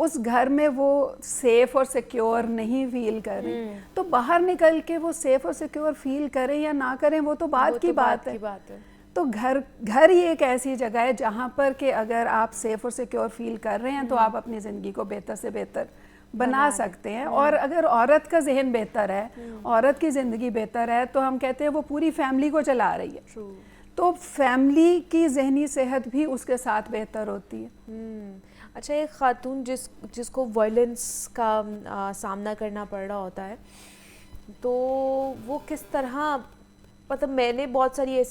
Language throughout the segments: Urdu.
اس گھر میں وہ سیف اور سیکیور نہیں فیل کر رہی, تو باہر نکل کے وہ سیف اور سیکیور فیل کریں یا نہ کریں وہ تو بعد کی بات ہے. تو گھر ہی ایک ایسی جگہ ہے جہاں پر کہ اگر آپ سیف اور سیکیور فیل کر رہے ہیں تو آپ اپنی زندگی کو بہتر سے بہتر بنا سکتے ہیں. اور اگر عورت کا ذہن بہتر ہے, عورت کی زندگی بہتر ہے, تو ہم کہتے ہیں وہ پوری فیملی کو چلا رہی ہے, تو فیملی کی ذہنی صحت بھی اس کے ساتھ بہتر ہوتی ہے. اچھا, ایک خاتون جس کو وائلنس کا سامنا کرنا پڑ رہا ہوتا ہے, تو وہ کس طرح, مطلب میں نے بہت ساری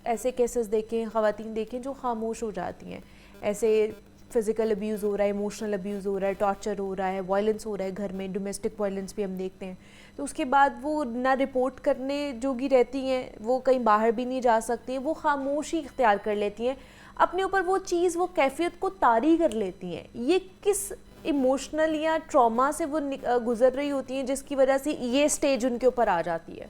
ایسے کیسز دیکھے ہیں, خواتین دیکھیں جو خاموش ہو جاتی ہیں, ایسے فزیکل ابیوز ہو رہا ہے, ایموشنل ابیوز ہو رہا ہے, ٹارچر ہو رہا ہے, وائلنس ہو رہا ہے گھر میں, ڈومیسٹک وائلنس بھی ہم دیکھتے ہیں, تو اس کے بعد وہ نہ رپورٹ کرنے جوگی رہتی ہیں, وہ کہیں باہر بھی نہیں جا سکتی ہیں, وہ خاموشی اختیار کر لیتی ہیں, اپنے اوپر وہ چیز, وہ کیفیت کو طاری کر لیتی ہیں. یہ کس ایموشنل یا ٹراما سے وہ گزر رہی ہوتی ہیں جس کی وجہ سے یہ سٹیج ان کے اوپر آ جاتی ہے؟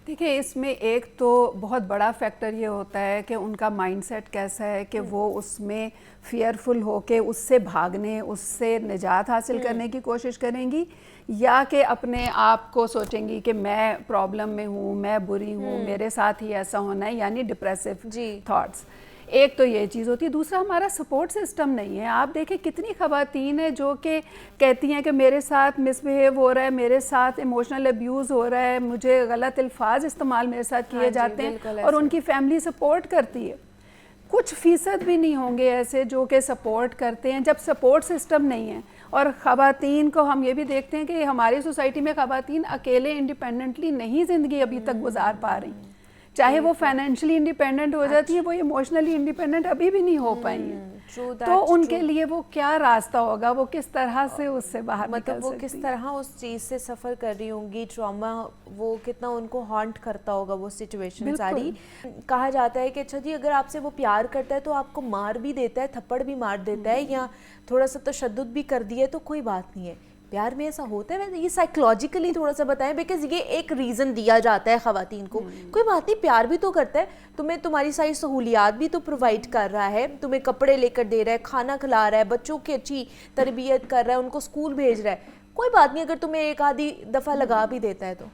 دیکھیں, اس میں ایک تو بہت بڑا فیکٹر یہ ہوتا ہے کہ ان کا مائنڈ سیٹ کیسا ہے کہ وہ اس میں فیئرفل ہو کے اس سے بھاگنے, اس سے نجات حاصل کرنے کی کوشش کریں گی, یا کہ اپنے آپ کو سوچیں گی کہ میں پرابلم میں ہوں, میں بری ہوں, میرے ساتھ ہی ایسا ہونا ہے, یعنی ڈپریسو تھاٹس. ایک تو یہ چیز ہوتی ہے. دوسرا, ہمارا سپورٹ سسٹم نہیں ہے. آپ دیکھیں کتنی خواتین ہیں جو کہ کہتی ہیں کہ میرے ساتھ مس بہیو ہو رہا ہے, میرے ساتھ ایموشنل ابیوز ہو رہا ہے, مجھے غلط الفاظ استعمال میرے ساتھ کیے جاتے ہیں, اور ان کی فیملی سپورٹ کرتی ہے. کچھ فیصد بھی نہیں ہوں گے ایسے جو کہ سپورٹ کرتے ہیں. جب سپورٹ سسٹم نہیں ہے, اور خواتین کو ہم یہ بھی دیکھتے ہیں کہ ہماری سوسائٹی میں خواتین اکیلے انڈیپینڈنٹلی نہیں زندگی ابھی تک گزار پا رہی ہیں. چاہے وہ فائنینشلی انڈیپینڈنٹ ہو جاتی ہیں, وہ ایموشنلی انڈیپینڈنٹ ابھی بھی نہیں ہو پائی ہیں. تو ان کے لیے وہ کیا راستہ ہوگا, وہ کس طرح سے اس سے باہر نکل سکتی, مطلب وہ کس طرح اس چیز سے سفر کر رہی ہوں گی, ٹراما وہ کتنا ان کو ہانٹ کرتا ہوگا وہ سچویشن ساری. کہا جاتا ہے کہ اچھا جی, اگر آپ سے وہ پیار کرتا ہے تو آپ کو مار بھی دیتا ہے, تھپڑ بھی مار دیتا ہے, یا تھوڑا سا تشدد بھی کر دیا تو کوئی بات نہیں ہے. پیار میں ایسا ہوتا ہے؟ یہ سائیکلوجیکلی تھوڑا سا بتائیں, بیکاز یہ ایک ریزن دیا جاتا ہے خواتین کو, کوئی بات نہیں, پیار بھی تو کرتا ہے, تمہیں تمہاری ساری سہولیات بھی تو پرووائڈ کر رہا ہے, تمہیں کپڑے لے کر دے رہا ہے, کھانا کھلا رہا ہے, بچوں کی اچھی تربیت کر رہا ہے, ان کو اسکول بھیج رہا ہے, کوئی بات نہیں اگر تمہیں ایک آدھی دفعہ لگا بھی دیتا ہے تو.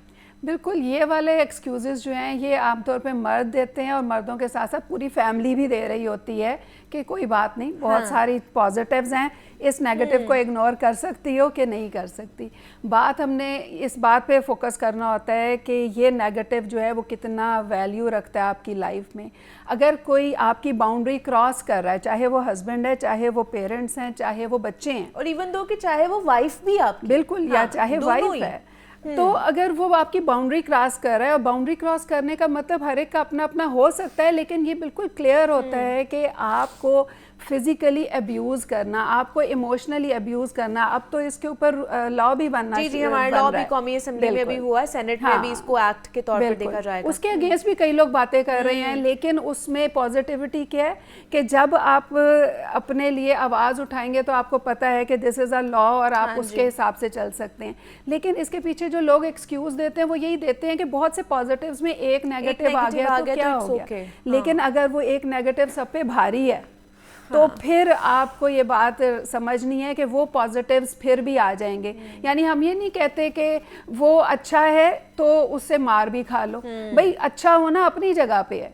بالکل, یہ والے ایکسکیوزز جو ہیں یہ عام طور پہ مرد دیتے ہیں, اور مردوں کے ساتھ ساتھ پوری فیملی بھی دے رہی ہوتی ہے کہ کوئی بات نہیں, بہت ساری پازیٹیوز ہیں, اس نیگیٹو کو اگنور کر سکتی ہو کہ نہیں کر سکتی. بات ہم نے اس بات پہ فوکس کرنا ہوتا ہے کہ یہ نیگیٹو جو ہے وہ کتنا ویلیو رکھتا ہے آپ کی لائف میں. اگر کوئی آپ کی باؤنڈری کراس کر رہا ہے, چاہے وہ ہسبینڈ ہے, چاہے وہ پیرنٹس ہیں, چاہے وہ بچے ہیں, اور ایون دو کہ چاہے وہ وائف بھی آپ کی, بالکل, یا چاہے وائف ہے, تو اگر وہ آپ کی باؤنڈری کراس کر رہا ہے, اور باؤنڈری کراس کرنے کا مطلب ہر ایک کا اپنا اپنا ہو سکتا ہے, لیکن یہ بالکل کلیئر ہوتا ہے کہ آپ کو فزیکلی ابیوز کرنا, آپ کو ایموشنلی ابیوز کرنا, اب تو اس کے اوپر لا بھی بننا, جی ہمارا لا بھی قومی اسمبلی میں بھی ہوا ہے, سینٹ میں بھی اس کو ایکٹ کے طور پر دیکھا جائے گا. اس کے اگینسٹ بھی کئی لوگ باتیں کر رہے ہیں, لیکن اس میں پازیٹیوٹی کیا ہے کہ جب آپ اپنے لیے آواز اٹھائیں گے تو آپ کو پتہ ہے کہ دس از اے لا, اور آپ اس کے حساب سے چل سکتے ہیں. لیکن اس کے پیچھے جو لوگ ایکسکیوز دیتے ہیں وہ یہی دیتے ہیں کہ بہت سے پازیٹیوز میں ایک نیگیٹو آ گیا تو کیا ہو گیا, لیکن اگر وہ ایک نیگیٹو سب پہ بھاری ہے تو پھر آپ کو یہ بات سمجھنی ہے کہ وہ پازیٹیوز پھر بھی آ جائیں گے. یعنی ہم یہ نہیں کہتے کہ وہ اچھا ہے تو اس سے مار بھی کھا لو, بھئی اچھا ہونا اپنی جگہ پہ ہے,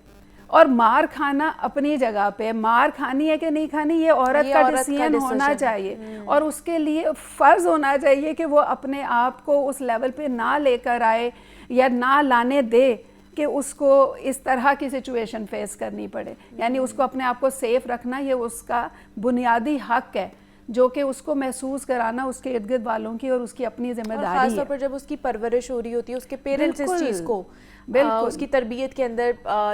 اور مار کھانا اپنی جگہ پہ. مار کھانی ہے کہ نہیں کھانی یہ عورت کا ڈیسیژن ہونا چاہیے, اور اس کے لیے فرض ہونا چاہیے کہ وہ اپنے آپ کو اس لیول پہ نہ لے کر آئے یا نہ لانے دے کہ اس کو اس طرح کی سچویشن فیس کرنی پڑے. یعنی اس کو اپنے آپ کو سیف رکھنا یہ اس کا بنیادی حق ہے, جو کہ اس کو محسوس کرانا اس کے ارد گرد والوں کی اور اس کی اپنی ذمہ داری ہے. خاص طور پر جب اس کی پرورش ہو رہی ہوتی ہے, اس کے پیرنٹس اس چیز کو اس کی تربیت کے اندر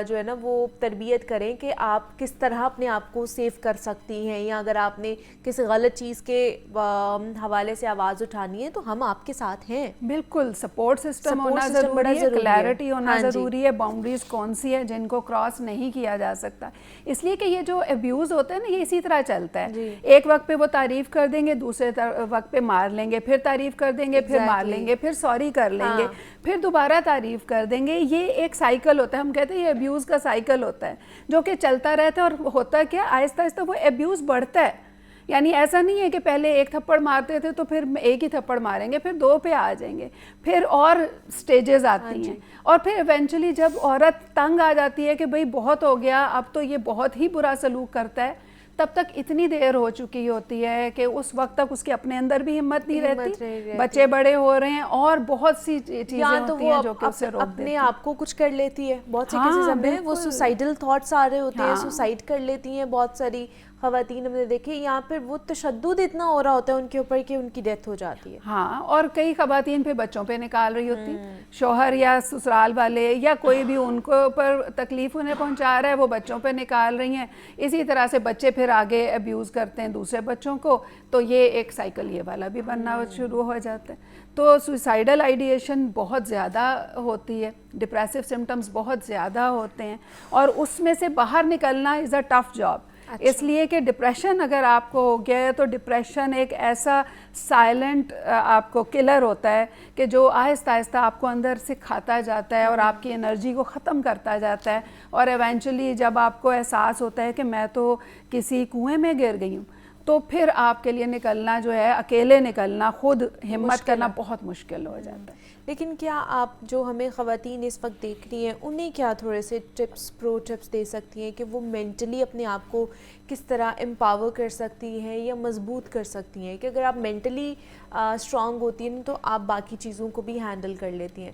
جو ہے نا وہ تربیت کریں کہ آپ کس طرح اپنے آپ کو سیف کر سکتی ہیں, یا اگر آپ نے کسی غلط چیز کے حوالے سے آواز اٹھانی ہے تو ہم آپ کے ساتھ ہیں. بالکل, سپورٹ سسٹم ہونا ضروری ہے, کلیئرٹی ہونا ضروری ہے, باؤنڈریز کون سی ہیں جن کو کراس نہیں کیا جا سکتا. اس لیے کہ یہ جو ابیوز ہوتا ہے نا یہ اسی طرح چلتا ہے, ایک وقت پہ وہ تعریف کر دیں گے, دوسرے وقت پہ مار لیں گے, پھر تعریف کر دیں گے, پھر مار لیں گے, پھر سوری کر لیں گے, پھر دوبارہ تعریف کر دیں گے. یہ ایک سائیکل ہوتا ہے, ہم کہتے ہیں یہ ابیوز کا سائیکل ہوتا ہے جو کہ چلتا رہتا ہے, اور ہوتا کیا آہستہ آہستہ وہ ابیوز بڑھتا ہے. یعنی ایسا نہیں ہے کہ پہلے ایک تھپڑ مارتے تھے تو پھر ایک ہی تھپڑ ماریں گے، پھر 2 پہ آ جائیں گے، پھر اور سٹیجز آتی ہیں، اور پھر ایونچولی جب عورت تنگ آ جاتی ہے کہ بھئی بہت ہو گیا، اب تو یہ بہت ہی برا سلوک کرتا ہے، تب تک اتنی دیر ہو چکی ہوتی ہے کہ اس وقت تک اس کے اپنے اندر بھی ہمت نہیں رہتی، بچے بڑے ہو رہے ہیں اور بہت سی چیزیں ہوتی ہیں جو کہ اسے روک دیتی ہیں۔ اپنے آپ کو کچھ کر لیتی ہے، بہت سے کیسز ہمیں وہ سوسائڈل تھاٹس آ رہے ہوتے ہیں، سوسائڈ کر لیتی ہیں بہت ساری خواتین ہم نے دیکھی، یہاں پہ وہ تشدد اتنا ہو رہا ہوتا ہے ان کے اوپر کہ ان کی ڈیتھ ہو جاتی ہے۔ ہاں، اور کئی خواتین پہ بچوں پہ نکال رہی ہوتی ہیں، شوہر یا سسرال والے یا کوئی بھی ان کو پر تکلیف انہیں پہنچا رہا ہے، وہ بچوں پہ نکال رہی ہیں، اسی طرح سے بچے پھر آگے ابیوز کرتے ہیں دوسرے بچوں کو، تو یہ ایک سائیکل یہ والا بھی بننا شروع ہو جاتا ہے۔ تو سوسائڈل آئیڈیشن بہت زیادہ ہوتی ہے، ڈپریسو سمٹمز بہت زیادہ ہوتے ہیں، اور اس میں سے باہر نکلنا از اے ٹف جاب، اس لیے کہ ڈپریشن اگر آپ کو ہو گیا ہے تو ڈپریشن ایک ایسا سائلنٹ آپ کو کلر ہوتا ہے کہ جو آہستہ آہستہ آپ کو اندر سے کھاتا جاتا ہے اور آپ کی انرجی کو ختم کرتا جاتا ہے، اور ایونچولی جب آپ کو احساس ہوتا ہے کہ میں تو کسی کنویں میں گر گئی ہوں، تو پھر آپ کے لیے نکلنا جو ہے، اکیلے نکلنا، خود ہمت کرنا بہت مشکل ہو جاتا ہے۔ لیکن کیا آپ جو ہمیں خواتین اس وقت دیکھ رہی ہیں انہیں کیا تھوڑے سے پرو ٹپس دے سکتی ہیں کہ وہ مینٹلی اپنے آپ کو کس طرح امپاور کر سکتی ہیں یا مضبوط کر سکتی ہیں، کہ اگر آپ مینٹلی اسٹرانگ ہوتی ہیں تو آپ باقی چیزوں کو بھی ہینڈل کر لیتی ہیں،